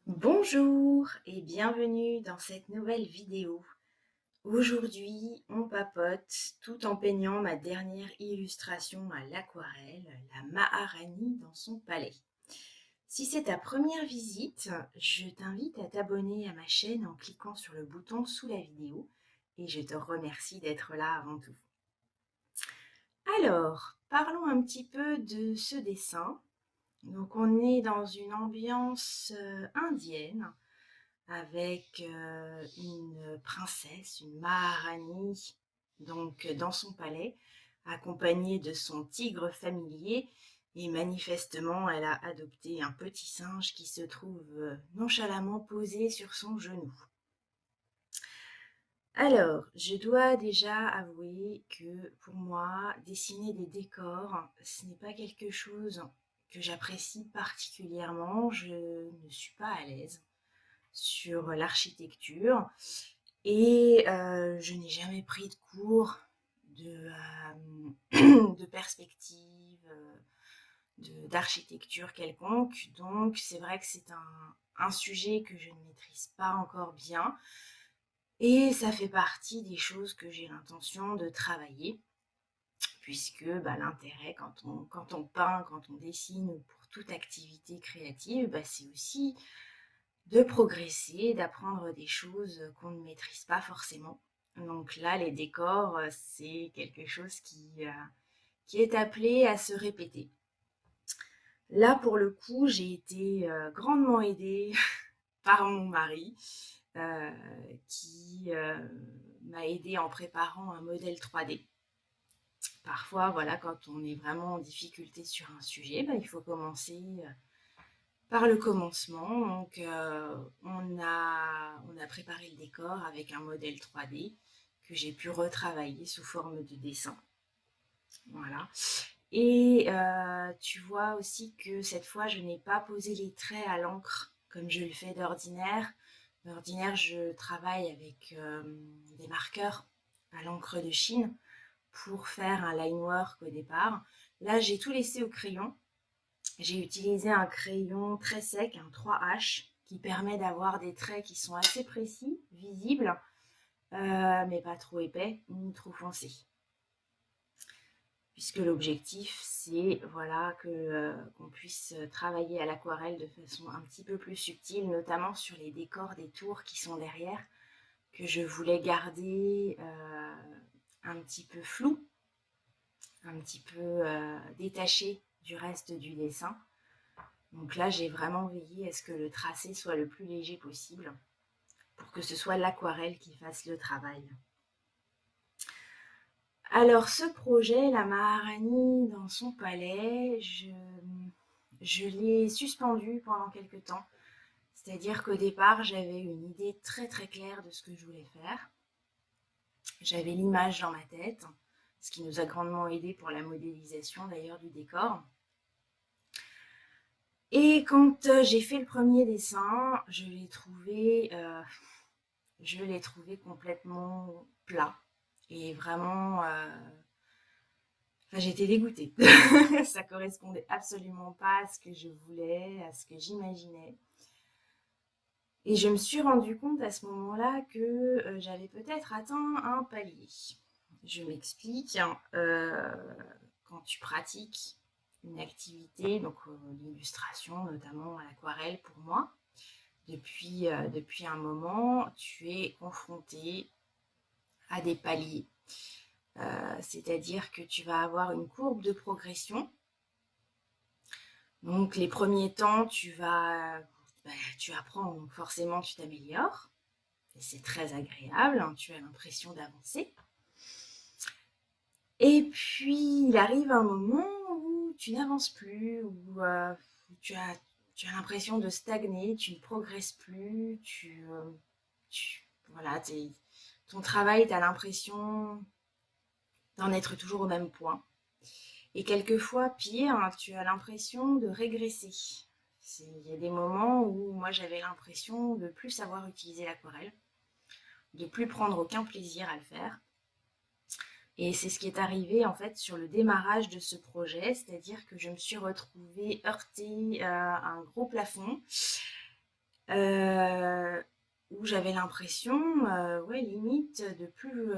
Bonjour et bienvenue dans cette nouvelle vidéo. Aujourd'hui, on papote tout en peignant ma dernière illustration à l'aquarelle, la Maharani dans son palais. Si c'est ta première visite, je t'invite à t'abonner à ma chaîne en cliquant sur le bouton sous la vidéo et je te remercie d'être là avant tout. Alors, parlons un petit peu de ce dessin. Donc on est dans une ambiance indienne avec une princesse, une Maharani, donc dans son palais, accompagnée de son tigre familier. Et manifestement, elle a adopté un petit singe qui se trouve nonchalamment posé sur son genou. Alors, je dois déjà avouer que pour moi, dessiner des décors, ce n'est pas quelque chose que j'apprécie particulièrement. Je ne suis pas à l'aise sur l'architecture et je n'ai jamais pris de cours de perspective, d'architecture quelconque. Donc c'est vrai que c'est un sujet que je ne maîtrise pas encore bien et ça fait partie des choses que j'ai l'intention de travailler puisque l'intérêt quand on peint, quand on dessine ou pour toute activité créative, c'est aussi de progresser, d'apprendre des choses qu'on ne maîtrise pas forcément. Donc là, les décors, c'est quelque chose qui est appelé à se répéter. Là, pour le coup, j'ai été grandement aidée par mon mari euh, qui m'a aidée en préparant un modèle 3D. Parfois, voilà, quand on est vraiment en difficulté sur un sujet, il faut commencer par le commencement. Donc, on a préparé le décor avec un modèle 3D que j'ai pu retravailler sous forme de dessin. Voilà. Et tu vois aussi que cette fois, je n'ai pas posé les traits à l'encre comme je le fais d'ordinaire. D'ordinaire, je travaille avec des marqueurs à l'encre de Chine pour faire un line work au départ. Là, j'ai tout laissé au crayon. J'ai utilisé un crayon très sec, un 3H, qui permet d'avoir des traits qui sont assez précis, visibles, mais pas trop épais ni trop foncés. Puisque l'objectif, c'est voilà, qu'on puisse travailler à l'aquarelle de façon un petit peu plus subtile, notamment sur les décors des tours qui sont derrière, que je voulais garder un petit peu flou, un petit peu détaché du reste du dessin. Donc là, j'ai vraiment veillé à ce que le tracé soit le plus léger possible pour que ce soit l'aquarelle qui fasse le travail. Alors ce projet, la Maharani dans son palais, je l'ai suspendu pendant quelques temps. C'est-à-dire qu'au départ, j'avais une idée très très claire de ce que je voulais faire. J'avais l'image dans ma tête, ce qui nous a grandement aidé pour la modélisation d'ailleurs du décor. Et quand j'ai fait le premier dessin, je l'ai trouvé complètement plat. Et vraiment, j'étais dégoûtée. Ça correspondait absolument pas à ce que je voulais, à ce que j'imaginais. Et je me suis rendu compte à ce moment-là que j'avais peut-être atteint un palier. Je m'explique. Quand tu pratiques une activité, donc l'illustration, notamment à l'aquarelle pour moi, depuis un moment, tu es confronté à des paliers. C'est-à-dire que tu vas avoir une courbe de progression. Donc les premiers temps, tu apprends, donc forcément tu t'améliores. Et c'est très agréable, hein, tu as l'impression d'avancer. Et puis il arrive un moment où tu n'avances plus, où tu as, tu as l'impression de stagner, tu ne progresses plus, voilà, ton travail, tu as l'impression d'en être toujours au même point. Et quelquefois, pire, tu as l'impression de régresser. Il y a des moments où moi j'avais l'impression de ne plus savoir utiliser l'aquarelle, de ne plus prendre aucun plaisir à le faire. Et c'est ce qui est arrivé en fait sur le démarrage de ce projet, c'est-à-dire que je me suis retrouvée heurtée à un gros plafond où j'avais l'impression, ouais, limite de plus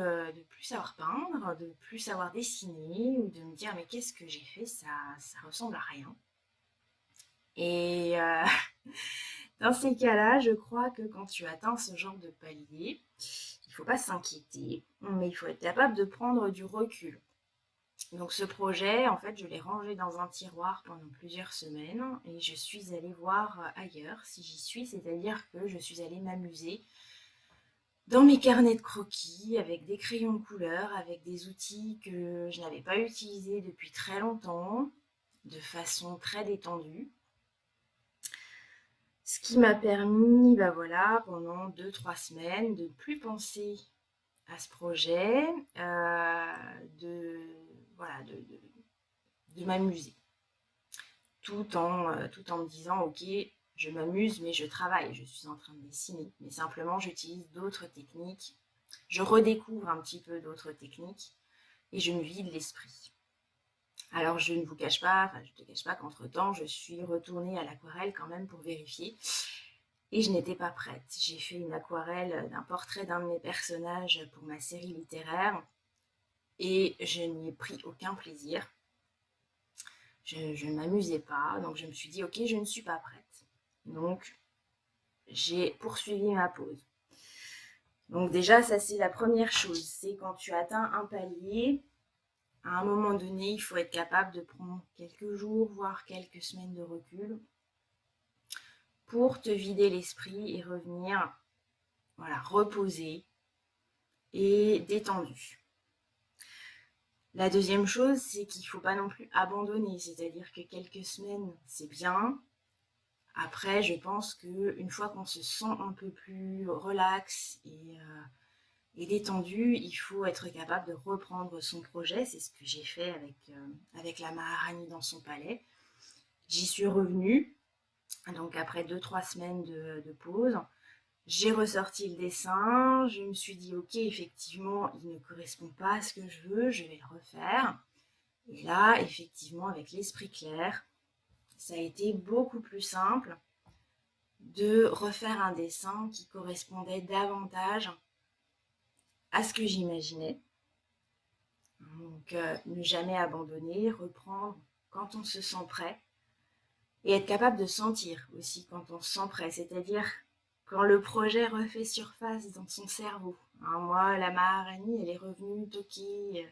savoir peindre, de plus savoir dessiner ou de me dire: «Mais qu'est-ce que j'ai fait? Ça ressemble à rien». Et dans ces cas-là, je crois que quand tu atteins ce genre de palier, il faut pas s'inquiéter, mais il faut être capable de prendre du recul. Donc ce projet, en fait, je l'ai rangé dans un tiroir pendant plusieurs semaines et je suis allée voir ailleurs si j'y suis, c'est-à-dire que je suis allée m'amuser dans mes carnets de croquis avec des crayons de couleur, avec des outils que je n'avais pas utilisés depuis très longtemps, de façon très détendue. Ce qui m'a permis, bah voilà, pendant 2-3 semaines, de ne plus penser à ce projet, de, voilà, de m'amuser. Tout en me disant, ok, je m'amuse, mais je travaille, je suis en train de dessiner. Mais simplement, j'utilise d'autres techniques. Je redécouvre un petit peu d'autres techniques et je me vide l'esprit. Alors, je ne vous cache pas, enfin, je ne te cache pas qu'entre-temps, je suis retournée à l'aquarelle quand même pour vérifier. Et je n'étais pas prête. J'ai fait une aquarelle d'un portrait d'un de mes personnages pour ma série littéraire et je n'y ai pris aucun plaisir. Je ne m'amusais pas, donc je me suis dit, ok, je ne suis pas prête. Donc, j'ai poursuivi ma pause. Donc déjà, ça c'est la première chose, c'est quand tu atteins un palier, à un moment donné, il faut être capable de prendre quelques jours, voire quelques semaines de recul pour te vider l'esprit et revenir, voilà, reposer et détendu. La deuxième chose, c'est qu'il ne faut pas non plus abandonner, c'est-à-dire que quelques semaines, c'est bien. Après, je pense qu'une fois qu'on se sent un peu plus relax et détendu, il faut être capable de reprendre son projet. C'est ce que j'ai fait avec la Maharani dans son palais. J'y suis revenue, donc après 2-3 semaines de pause. J'ai ressorti le dessin, je me suis dit, ok, effectivement, il ne correspond pas à ce que je veux, je vais le refaire. Et là, effectivement, avec l'esprit clair, ça a été beaucoup plus simple de refaire un dessin qui correspondait davantage à ce que j'imaginais. Donc, ne jamais abandonner, reprendre quand on se sent prêt et être capable de sentir aussi quand on se sent prêt, c'est-à-dire quand le projet refait surface dans son cerveau. Hein, moi, la Maharani, elle est revenue toquer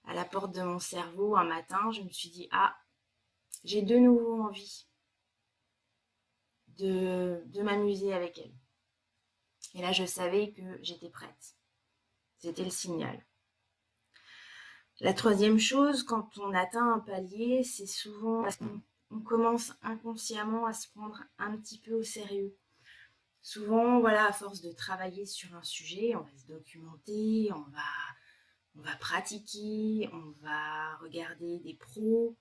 à la porte de mon cerveau un matin. Je me suis dit, ah, j'ai de nouveau envie de m'amuser avec elle. Et là, je savais que j'étais prête. C'était le signal. La troisième chose, quand on atteint un palier, c'est souvent parce qu'on commence inconsciemment à se prendre un petit peu au sérieux. Souvent, voilà, à force de travailler sur un sujet, on va se documenter, on va pratiquer, on va regarder des pros,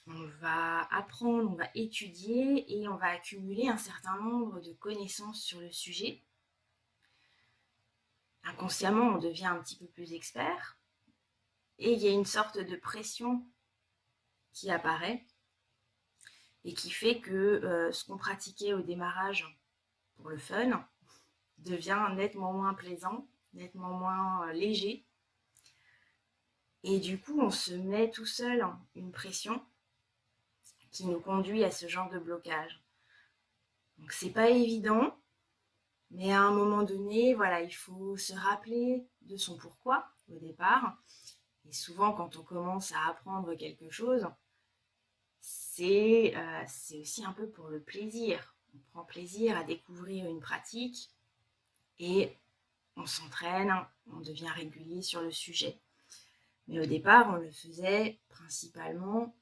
on va apprendre, on va étudier et on va accumuler un certain nombre de connaissances sur le sujet. Inconsciemment, on devient un petit peu plus expert et il y a une sorte de pression qui apparaît et qui fait que ce qu'on pratiquait au démarrage pour le fun devient nettement moins plaisant, nettement moins léger. Et du coup, on se met tout seul une pression qui nous conduit à ce genre de blocage. Donc c'est pas évident, mais à un moment donné, voilà, il faut se rappeler de son pourquoi au départ. Et souvent, quand on commence à apprendre quelque chose, c'est aussi un peu pour le plaisir. On prend plaisir à découvrir une pratique et on s'entraîne, on devient régulier sur le sujet. Mais au départ, on le faisait principalement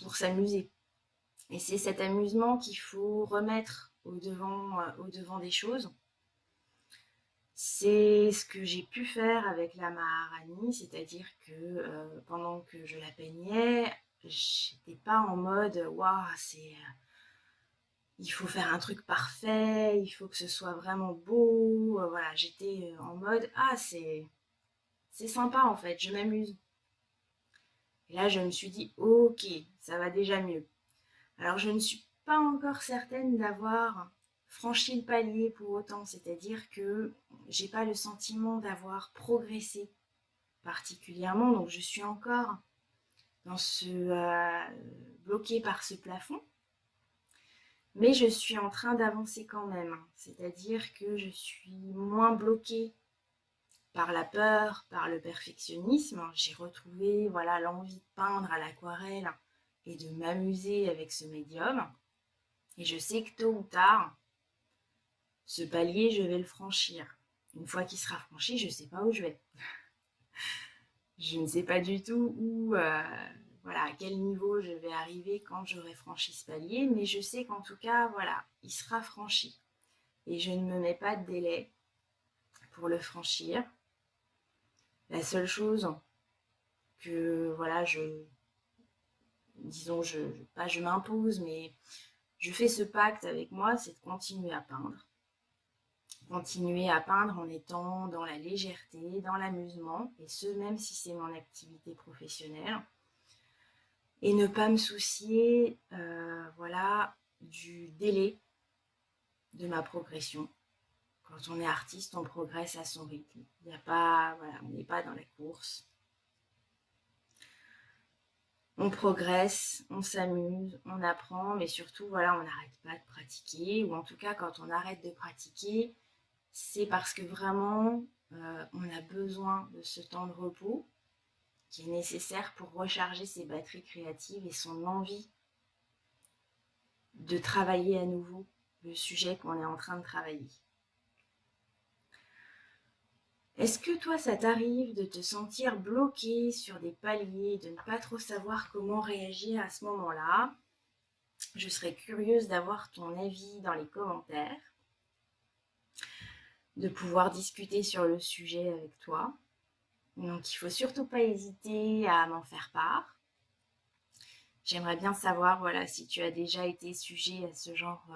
pour s'amuser. Et c'est cet amusement qu'il faut remettre au devant des choses. C'est ce que j'ai pu faire avec la Maharani, c'est-à-dire que pendant que je la peignais, j'étais pas en mode waouh, il faut faire un truc parfait, il faut que ce soit vraiment beau. Voilà, j'étais en mode ah c'est sympa en fait, je m'amuse. Et là je me suis dit ok, ça va déjà mieux. Alors je ne suis pas encore certaine d'avoir franchi le palier pour autant, c'est-à-dire que j'ai pas le sentiment d'avoir progressé particulièrement, donc je suis encore dans bloquée par ce plafond, mais je suis en train d'avancer quand même, c'est-à-dire que je suis moins bloquée par la peur, par le perfectionnisme. J'ai retrouvé voilà l'envie de peindre à l'aquarelle et de m'amuser avec ce médium. Et je sais que tôt ou tard, ce palier, je vais le franchir. Une fois qu'il sera franchi, je ne sais pas où je vais. Je ne sais pas du tout voilà, à quel niveau je vais arriver quand j'aurai franchi ce palier, mais je sais qu'en tout cas, voilà, il sera franchi. Et je ne me mets pas de délai pour le franchir. La seule chose que, voilà, disons, pas je m'impose, mais je fais ce pacte avec moi, c'est de continuer à peindre. Continuer à peindre en étant dans la légèreté, dans l'amusement, et ce, même si c'est mon activité professionnelle. Et ne pas me soucier, voilà, du délai de ma progression. Quand on est artiste, on progresse à son rythme. Il n'y a pas, voilà, on n'est pas dans la course. On progresse, on s'amuse, on apprend, mais surtout, voilà, on n'arrête pas de pratiquer. Ou en tout cas, quand on arrête de pratiquer, c'est parce que vraiment, on a besoin de ce temps de repos qui est nécessaire pour recharger ses batteries créatives et son envie de travailler à nouveau le sujet qu'on est en train de travailler. Est-ce que toi, ça t'arrive de te sentir bloqué sur des paliers, de ne pas trop savoir comment réagir à ce moment-là? Je serais curieuse d'avoir ton avis dans les commentaires, de pouvoir discuter sur le sujet avec toi. Donc, il ne faut surtout pas hésiter à m'en faire part. J'aimerais bien savoir voilà, si tu as déjà été sujet à ce genre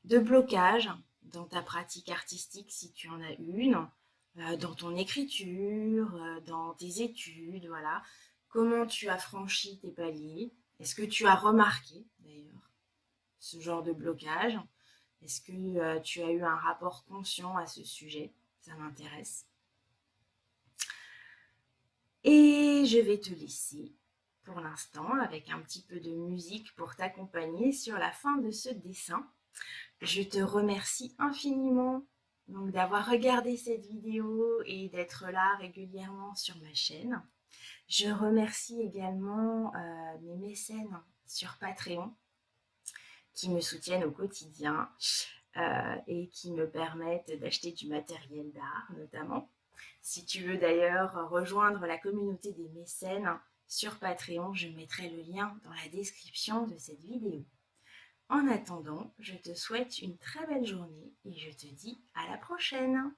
de blocage dans ta pratique artistique, si tu en as une, dans ton écriture, dans tes études, voilà. Comment tu as franchi tes paliers? Est-ce que tu as remarqué, d'ailleurs, ce genre de blocage? Est-ce que tu as eu un rapport conscient à ce sujet? Ça m'intéresse. Et je vais te laisser pour l'instant avec un petit peu de musique pour t'accompagner sur la fin de ce dessin. Je te remercie infiniment donc d'avoir regardé cette vidéo et d'être là régulièrement sur ma chaîne. Je remercie également mes mécènes sur Patreon qui me soutiennent au quotidien et qui me permettent d'acheter du matériel d'art notamment. Si tu veux d'ailleurs rejoindre la communauté des mécènes sur Patreon, je mettrai le lien dans la description de cette vidéo. En attendant, je te souhaite une très belle journée et je te dis à la prochaine.